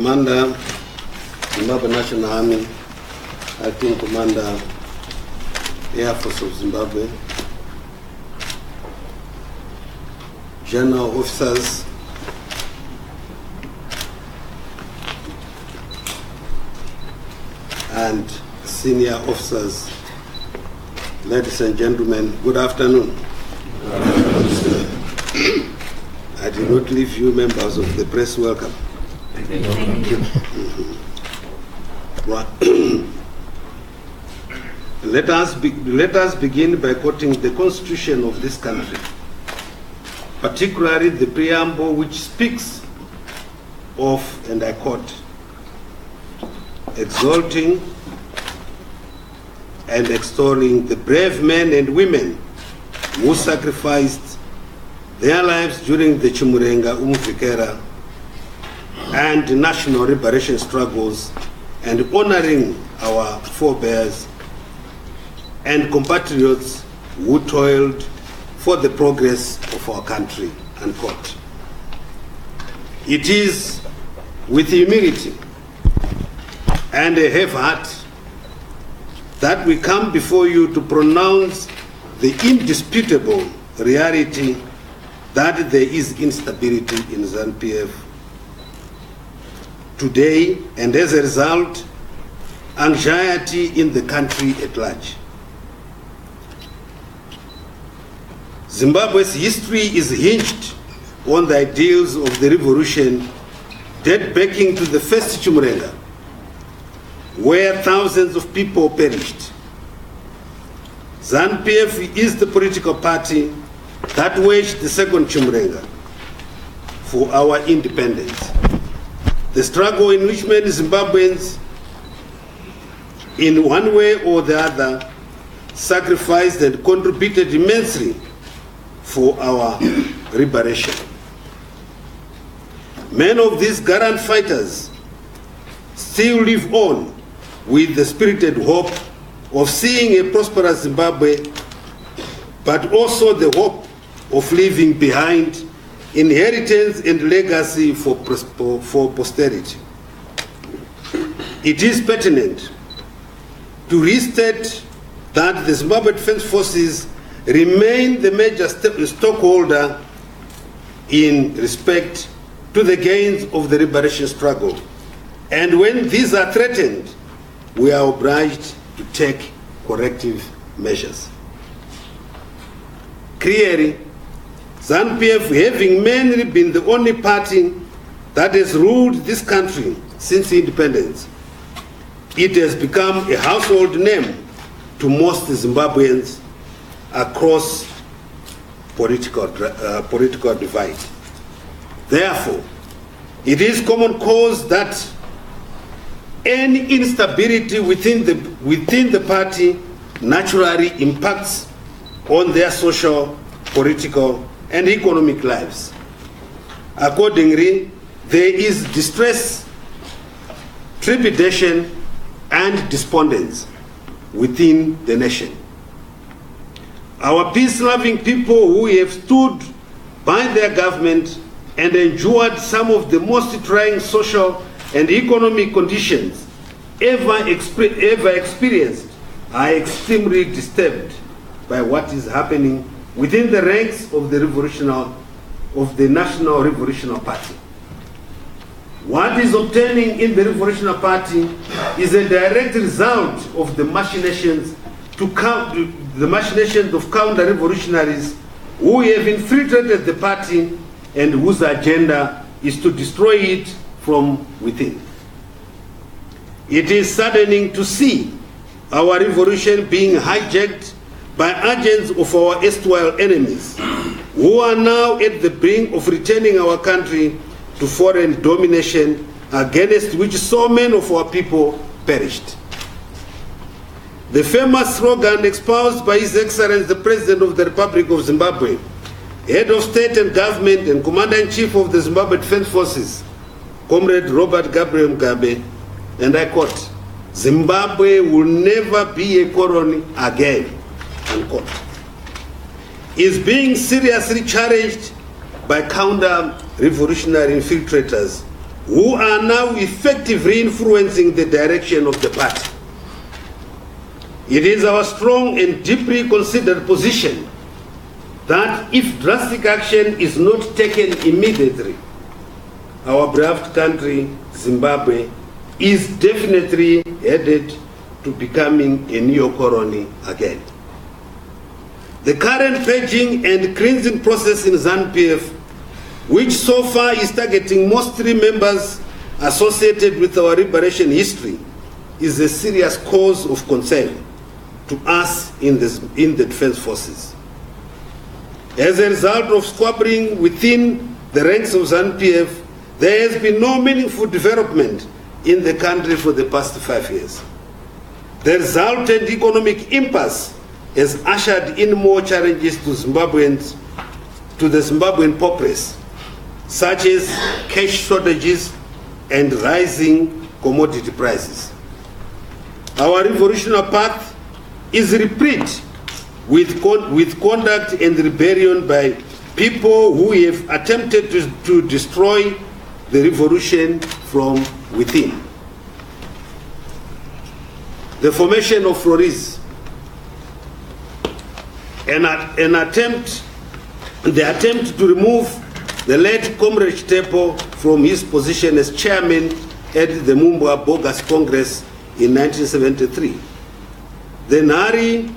Commander, Zimbabwe National Army, Acting Commander, Air Force of Zimbabwe, General Officers, and senior officers, ladies and gentlemen, good afternoon. I did not leave you members of the press welcome. Thank you. Let us begin by quoting the Constitution of this country, particularly the preamble which speaks of, and I quote, exalting and extolling the brave men and women who sacrificed their lives during the Chimurenga Umfikera and national liberation struggles, and honoring our forebears and compatriots who toiled for the progress of our country, unquote. It is with humility and a heavy heart that we come before you to pronounce the indisputable reality that there is instability in ZANU-PF today, and as a result, anxiety in the country at large. Zimbabwe's history is hinged on the ideals of the revolution dating back to the first Chimurenga, where thousands of people perished. ZANU-PF is the political party that waged the second Chimurenga for our independence. The struggle in which many Zimbabweans, in one way or the other, sacrificed and contributed immensely for our liberation. Many of these gallant fighters still live on with the spirited hope of seeing a prosperous Zimbabwe, but also the hope of leaving behind inheritance and legacy for posterity. It is pertinent to restate that the Zimbabwe Defense Forces remain the major stockholder in respect to the gains of the liberation struggle. And when these are threatened, we are obliged to take corrective measures. Clearly, ZANU-PF, having mainly been the only party that has ruled this country since independence, it has become a household name to most Zimbabweans across political divide. Therefore, it is common cause that any instability within the party naturally impacts on their social, political, and economic lives. Accordingly, there is distress, trepidation, and despondence within the nation. Our peace-loving people who have stood by their government and endured some of the most trying social and economic conditions ever experienced are extremely disturbed by what is happening within the ranks of the National Revolutionary Party. What is obtaining in the Revolutionary Party is a direct result of the machinations of counter-revolutionaries who have infiltrated the party and whose agenda is to destroy it from within. It is saddening to see our revolution being hijacked by agents of our erstwhile enemies, who are now at the brink of returning our country to foreign domination, against which so many of our people perished. The famous slogan espoused by His Excellency the President of the Republic of Zimbabwe, Head of State and Government and Commander-in-Chief of the Zimbabwe Defense Forces, Comrade Robert Gabriel Mugabe, and I quote, "Zimbabwe will never be a colony again," unquote, is being seriously challenged by counter-revolutionary infiltrators who are now effectively influencing the direction of the party. It is our strong and deeply considered position that if drastic action is not taken immediately, our beloved country, Zimbabwe, is definitely headed to becoming a neo-colony again. The current purging and cleansing process in ZANU-PF, which so far is targeting mostly members associated with our liberation history, is a serious cause of concern to us in the defense forces. As a result of squabbling within the ranks of ZANU-PF, there has been no meaningful development in the country for the past 5 years. The resultant economic impasse has ushered in more challenges to Zimbabweans, to the Zimbabwean populace, such as cash shortages and rising commodity prices. Our revolutionary path is replete with conduct and rebellion by people who have attempted to destroy the revolution from within. The formation of Flores, the attempt to remove the late Comrade Tepo from his position as chairman at the Mumbwa Bogus Congress in 1973. The Nari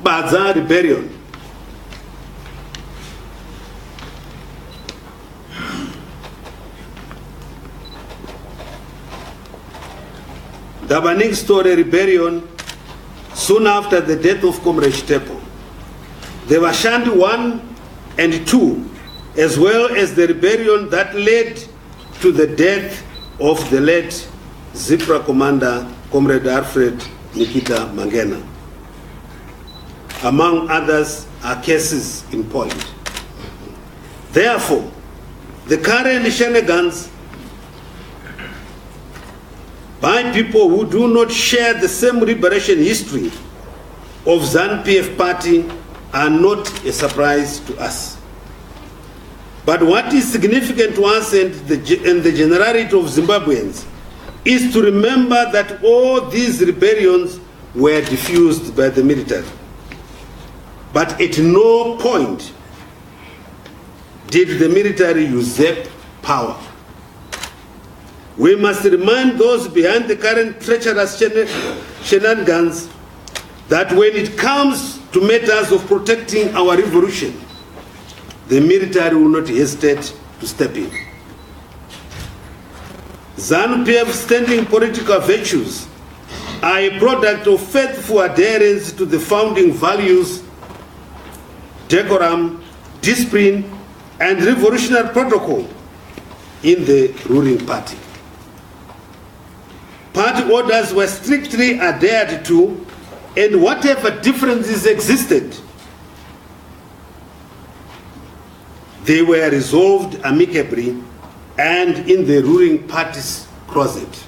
Baza Rebellion, the Baning Story Rebellion soon after the death of Comrade Tepo, the Washandi 1 and 2, as well as the rebellion that led to the death of the late Zipra commander, Comrade Alfred Nikita Mangena. Among others are cases in point. Therefore, the current shenanigans by people who do not share the same liberation history of ZANU-PF party are not a surprise to us. But what is significant to us and the generality of Zimbabweans is to remember that all these rebellions were diffused by the military. But at no point did the military usurp power. We must remind those behind the current treacherous shenanigans that when it comes to matters of protecting our revolution, the military will not hesitate to step in. ZANU-PF's standing political virtues are a product of faithful adherence to the founding values, decorum, discipline, and revolutionary protocol in the ruling party. Party orders were strictly adhered to, and whatever differences existed, they were resolved amicably and in the ruling party's closet.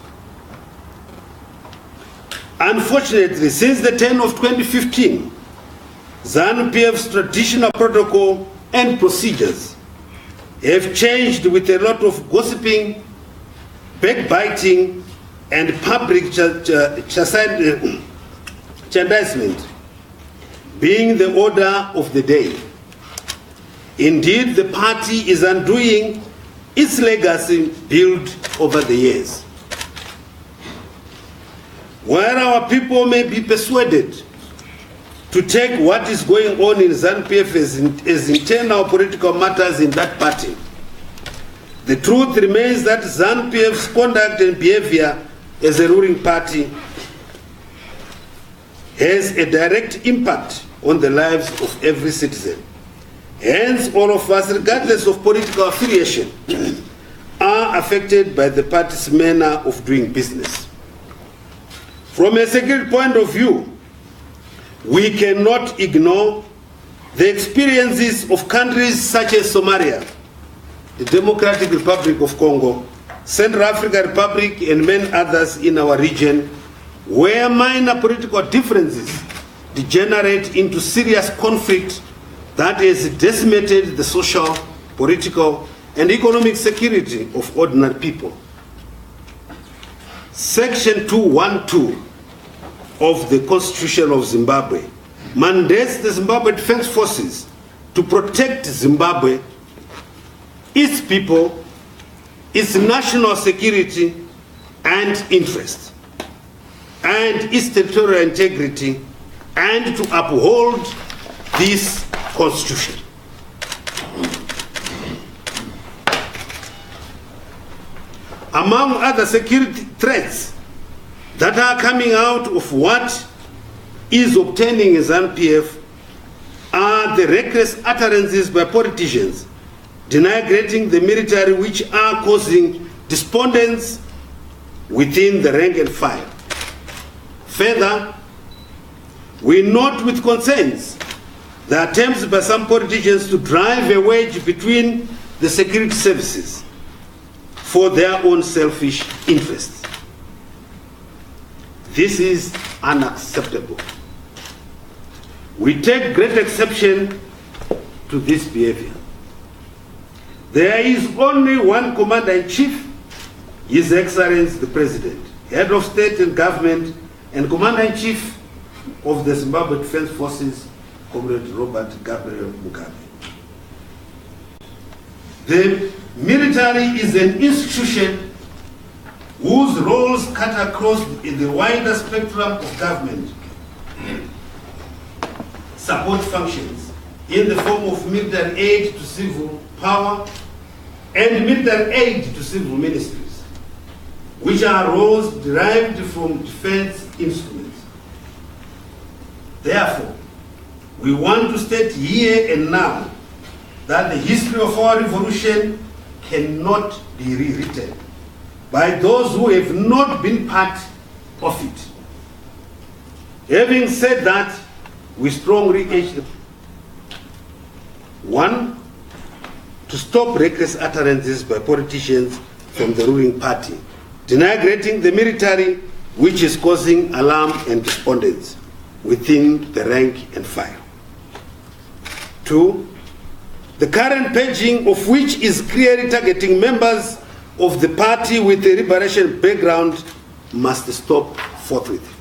Unfortunately, since the turn of 2015, ZANU-PF's traditional protocol and procedures have changed with a lot of gossiping, backbiting, and public chastisement being the order of the day. Indeed, the party is undoing its legacy built over the years. While our people may be persuaded to take what is going on in ZANU-PF as internal political matters in that party, the truth remains that ZANU-PF's conduct and behavior as a ruling party has a direct impact on the lives of every citizen. Hence, all of us, regardless of political affiliation, are affected by the party's manner of doing business. From a security point of view, we cannot ignore the experiences of countries such as Somalia, the Democratic Republic of Congo, Central African Republic, and many others in our region, where minor political differences degenerate into serious conflict that has decimated the social, political, and economic security of ordinary people. Section 212 of the Constitution of Zimbabwe mandates the Zimbabwe Defense Forces to protect Zimbabwe, its people, its national security and interest, and its territorial integrity, and to uphold this Constitution. Among other security threats that are coming out of what is obtaining as ZANU-PF are the reckless utterances by politicians denigrating the military, which are causing despondence within the rank and file. Further, we note with concerns the attempts by some politicians to drive a wedge between the security services for their own selfish interests. This is unacceptable. We take great exception to this behavior. There is only one Commander-in-Chief, His Excellency the President, Head of State and Government, and Commander-in-Chief of the Zimbabwe Defense Forces, Comrade Robert Gabriel Mugabe. The military is an institution whose roles cut across in the wider spectrum of government support functions in the form of military aid to civil power and military aid to civil ministries, which are roles derived from defense instruments. Therefore, we want to state here and now that the history of our revolution cannot be rewritten by those who have not been part of it. Having said that, we strongly urge them, 1, to stop reckless utterances by politicians from the ruling party, denigrating the military, which is causing alarm and despondence within the rank and file. 2, the current paging of which is clearly targeting members of the party with a liberation background must stop forthwith.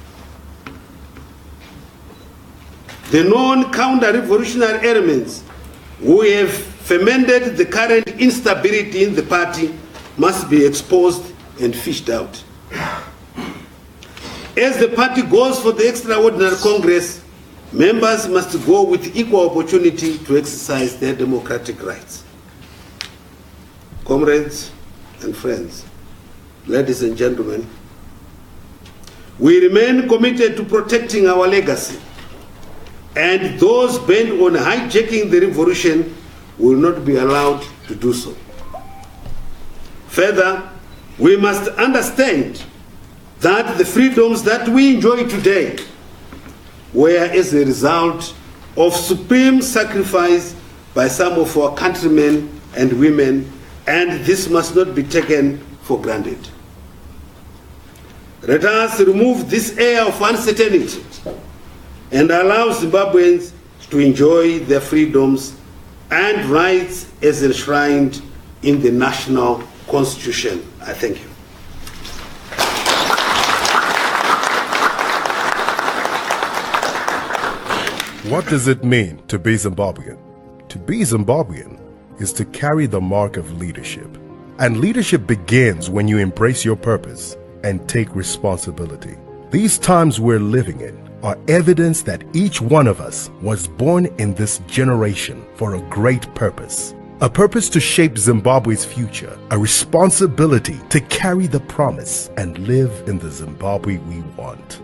The known counter-revolutionary elements who have fomented the current instability in the party must be exposed and fished out. As the party goes for the extraordinary Congress, members must go with equal opportunity to exercise their democratic rights. Comrades and friends, ladies and gentlemen, we remain committed to protecting our legacy, and those bent on hijacking the revolution will not be allowed to do so. Further, we must understand that the freedoms that we enjoy today were as a result of supreme sacrifice by some of our countrymen and women, and this must not be taken for granted. Let us remove this air of uncertainty and allow Zimbabweans to enjoy their freedoms and rights as enshrined in the national constitution. I thank you. What does it mean to be Zimbabwean? To be Zimbabwean is to carry the mark of leadership. And leadership begins when you embrace your purpose and take responsibility. These times we're living in are evidence that each one of us was born in this generation for a great purpose. A purpose to shape Zimbabwe's future, a responsibility to carry the promise and live in the Zimbabwe we want.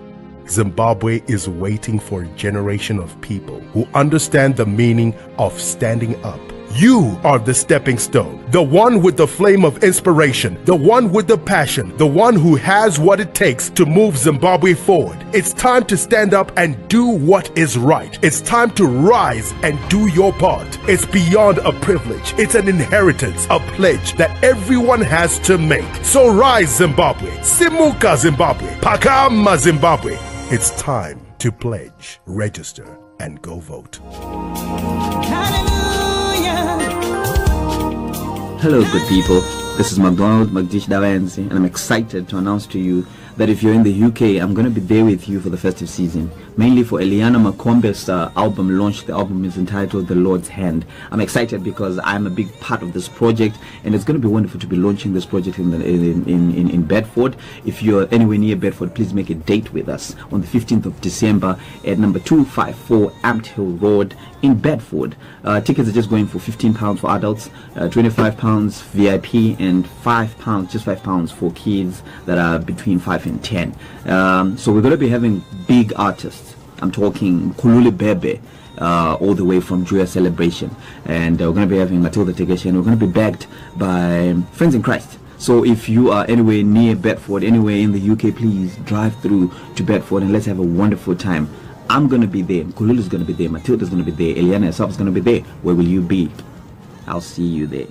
Zimbabwe is waiting for a generation of people who understand the meaning of standing up. You are the stepping stone, the one with the flame of inspiration, the one with the passion, the one who has what it takes to move Zimbabwe forward. It's time to stand up and do what is right. It's time to rise and do your part. It's beyond a privilege. It's an inheritance, a pledge that everyone has to make. So rise, Zimbabwe. Simuka, Zimbabwe. Pakama, Zimbabwe. It's time to pledge, register, and go vote. Hello, good people. This is McDonald Magdish Dawenzi, and I'm excited to announce to you that if you're in the UK, I'm going to be there with you for the festive season, mainly for Eliana Makombe's album launch. The album is entitled The Lord's Hand. I'm excited because I'm a big part of this project, and it's going to be wonderful to be launching this project in Bedford. If you're anywhere near Bedford, please make a date with us on the 15th of December at number 254 Amt Hill Road in Bedford. Tickets are just going for £15 for adults, £25 VIP, and £5 for kids that are between 5 and 10. So we're going to be having big artists. I'm talking Kulule Bebe, all the way from Joya Celebration, and we're going to be having Matilda Tegeshe, and we're going to be backed by Friends in Christ. So if you are anywhere near Bedford, anywhere in the UK, please drive through to Bedford and let's have a wonderful time. I'm going to be there, Kululu is going to be there, Matilda is going to be there, Eliana herself is going to be there. Where will you be? I'll see you there.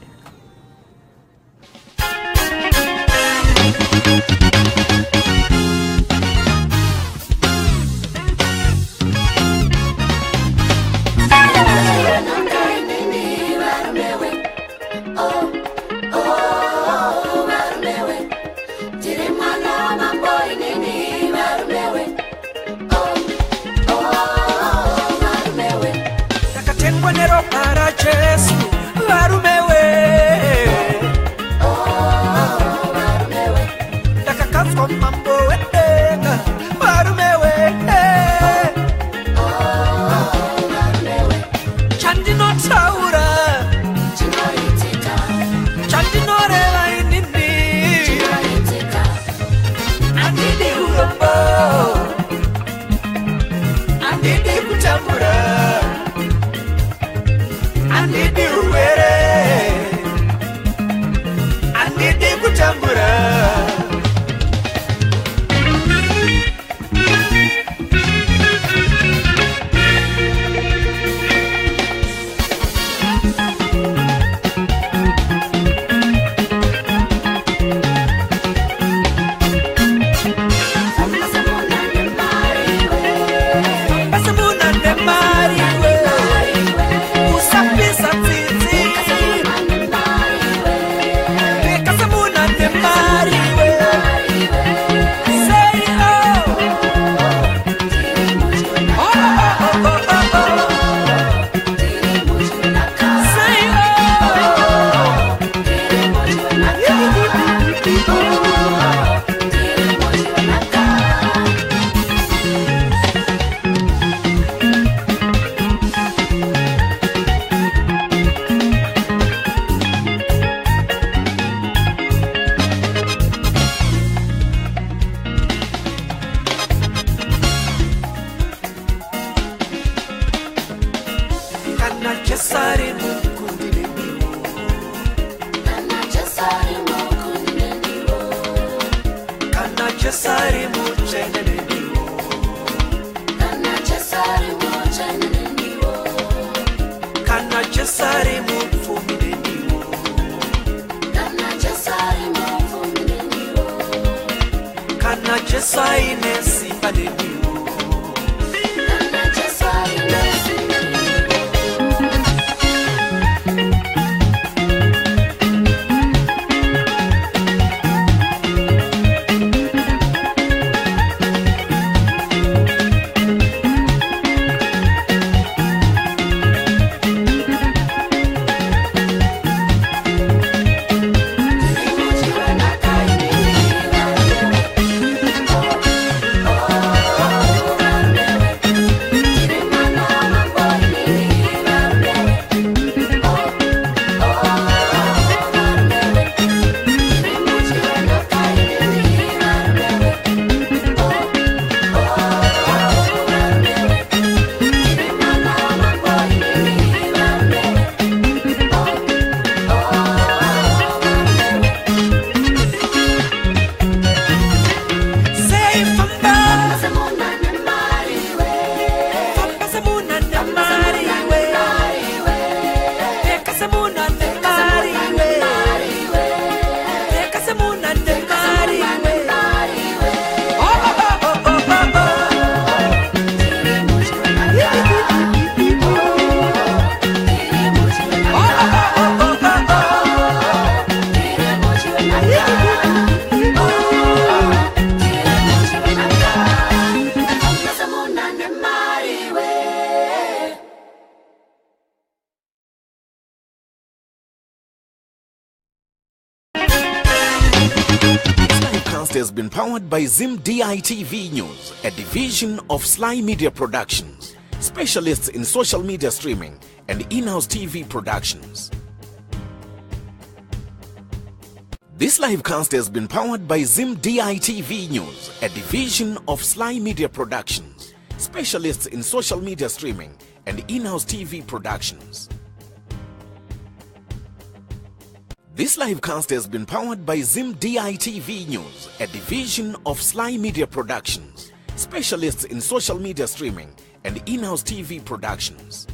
livecast has been powered by ZIMDITV News, a division of Sly Media Productions, specialists in social media streaming and in-house TV productions. This livecast has been powered by ZIMDITV News, a division of Sly Media Productions, specialists in social media streaming and in-house TV productions. This livecast has been powered by ZIMDITV News, a division of Sly Media Productions, specialists in social media streaming and in-house TV productions. This livecast has been powered by ZIMDITV News, a division of Sly Media Productions, specialists in social media streaming and in-house TV productions.